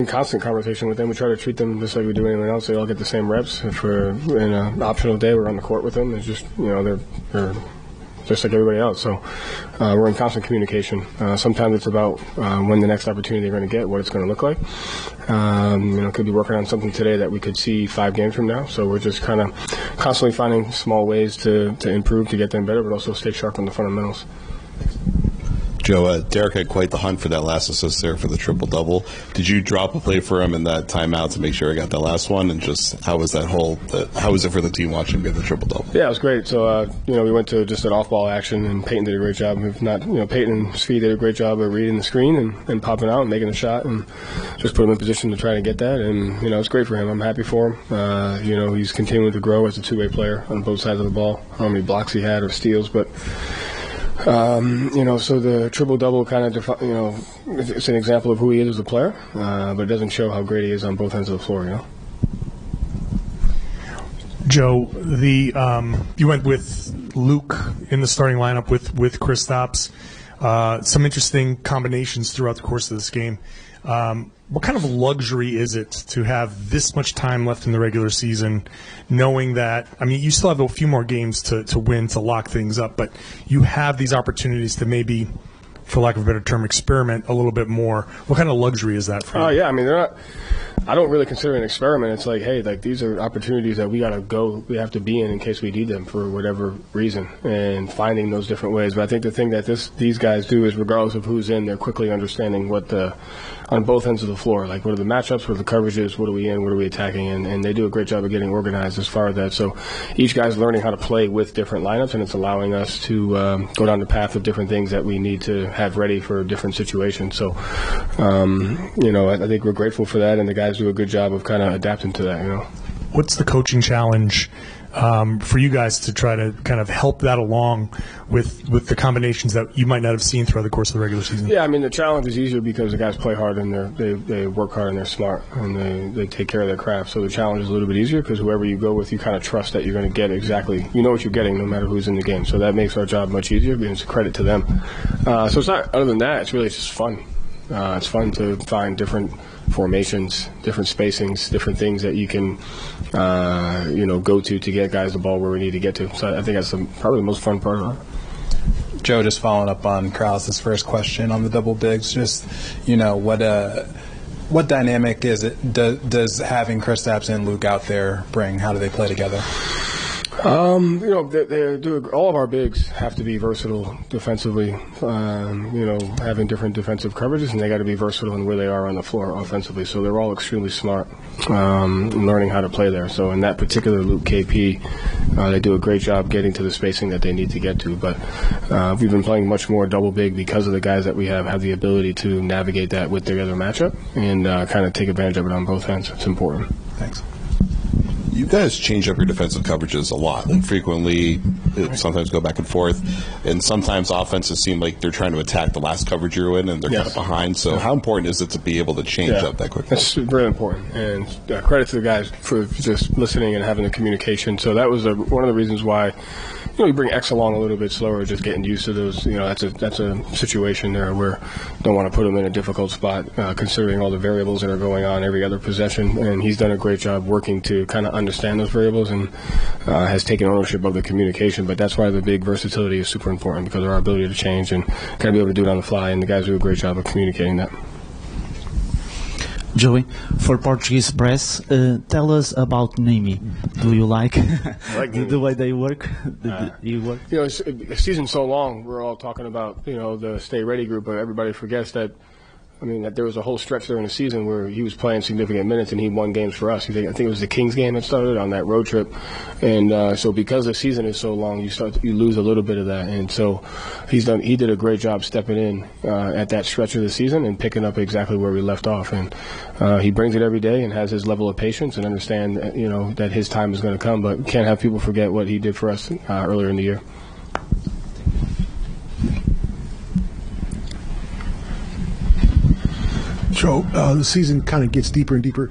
In constant conversation with them, we try to treat them just like we do anyone else. They all get the same reps. If we're in an optional day, we're on the court with them. It's just, they're just like everybody else. So we're in constant communication. Sometimes it's about when the next opportunity they're going to get, what it's going to look like. Could be working on something today that we could see 5 games from now. So we're just kind of constantly finding small ways to improve, to get them better, but also stay sharp on the fundamentals. Joe, Derk had quite the hunt for that last assist there for the triple-double. Did you drop a play for him in that timeout to make sure he got that last one? And just how was how was it for the team watching him get the triple-double? Yeah, it was great. So, we went to just an off-ball action, and Peyton did a great job. If not, Peyton and Svi did a great job of reading the screen and popping out and making a shot and just put him in position to try to get that. And, it's great for him. I'm happy for him. He's continuing to grow as a two-way player on both sides of the ball. I don't know how many blocks he had or steals, but so the triple-double kind of, it's an example of who he is as a player, but it doesn't show how great he is on both ends of the floor, Joe, you went with Luke in the starting lineup with Kristaps. Some interesting combinations throughout the course of this game. What kind of luxury is it to have this much time left in the regular season, knowing that, you still have a few more games to win, to lock things up, but you have these opportunities to maybe, for lack of a better term, experiment a little bit more. What kind of luxury is that for you? They're not. I don't really consider it an experiment. It's like, hey, these are opportunities that we have to be in case we need them for whatever reason, and finding those different ways. But I think the thing that these guys do is, regardless of who's in, they're quickly understanding on both ends of the floor, like what are the matchups, what are the coverages, what are we in, what are we attacking, and they do a great job of getting organized as far as that. So each guy's learning how to play with different lineups, and it's allowing us to go down the path of different things that we need to have ready for different situations. So, I think we're grateful for that, and the guys do a good job of kind of adapting to that. What's the coaching challenge for you guys to try to kind of help that along with the combinations that you might not have seen throughout the course of the regular season? Yeah, the challenge is easier because the guys play hard and they work hard and they're smart and they take care of their craft. So the challenge is a little bit easier because whoever you go with, you kind of trust that you're going to get exactly, what you're getting no matter who's in the game. So that makes our job much easier, and it's a credit to them. So it's not, other than that, it's just fun. It's fun to find different formations, different spacings, different things that you can, go to get guys the ball where we need to get to. So I think that's probably the most fun part of it. Joe, just following up on Krause's first question on the double bigs, just, what dynamic is it, does having Kristaps and Luke out there bring? How do they play together? All of our bigs have to be versatile defensively, having different defensive coverages, and they got to be versatile in where they are on the floor offensively. So they're all extremely smart in learning how to play there. So in that particular Luke KP, they do a great job getting to the spacing that they need to get to. But we've been playing much more double big because of the guys that we have the ability to navigate that with their other matchup and kind of take advantage of it on both ends. It's important. Thanks. You guys change up your defensive coverages a lot. Frequently, sometimes go back and forth, and sometimes offenses seem like they're trying to attack the last coverage you're in, and they're kind of behind. So how important is it to be able to change up that quickly? That's really important, and credit to the guys for just listening and having the communication. So that was one of the reasons why you bring X along a little bit slower, just getting used to those. That's a situation there where you don't want to put him in a difficult spot, considering all the variables that are going on every other possession. And he's done a great job working to kind of understand those variables and has taken ownership of the communication. But that's why the big versatility is super important, because of our ability to change and kind of be able to do it on the fly. And the guys do a great job of communicating that. Joey, for Portuguese press, tell us about Nimi. Do you like the way they work? You work? The season's so long. We're all talking about the Stay Ready group, but everybody forgets that. That there was a whole stretch during the season where he was playing significant minutes and he won games for us. I think it was the Kings game that started on that road trip, and so because the season is so long, you lose a little bit of that. And so he did a great job stepping in at that stretch of the season and picking up exactly where we left off. And he brings it every day and has his level of patience and understand that his time is going to come. But can't have people forget what he did for us earlier in the year. Joe, the season kind of gets deeper and deeper.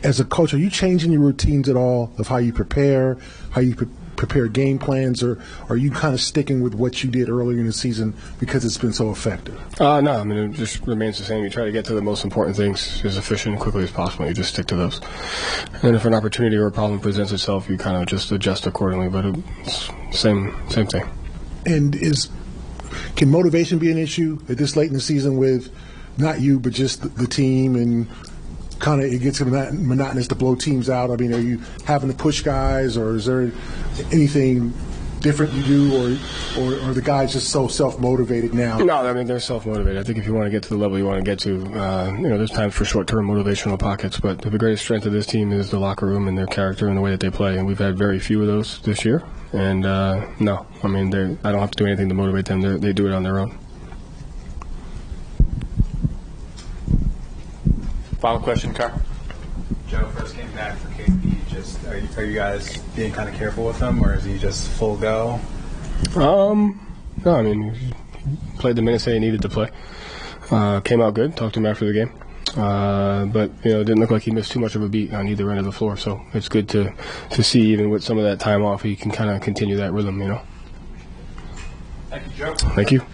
As a coach, are you changing your routines at all of how you prepare prepare game plans, or are you kind of sticking with what you did earlier in the season because it's been so effective? No, I mean, it just remains the same. You try to get to the most important things as efficient and quickly as possible. You just stick to those. And if an opportunity or a problem presents itself, you kind of just adjust accordingly. But it's same thing. And can motivation be an issue at this late in the season with not you, but just the team, and kind of it gets monotonous to blow teams out? I mean, are you having to push guys, or is there anything different you do, or are the guys just so self-motivated now? No, I mean, they're self-motivated. I think if you want to get to the level you want to get to, there's times for short-term motivational pockets, but the greatest strength of this team is the locker room and their character and the way that they play, and we've had very few of those this year. And no, I mean, I don't have to do anything to motivate them. They do it on their own. Final question, Carr. Joe, first came back for KP. Just are you guys being kind of careful with him, or is he just full go? No, I mean, he played the minutes that he needed to play. Came out good. Talked to him after the game. But it didn't look like he missed too much of a beat on either end of the floor. So it's good to see, even with some of that time off, he can kind of continue that rhythm. Thank you, Joe. Thank you.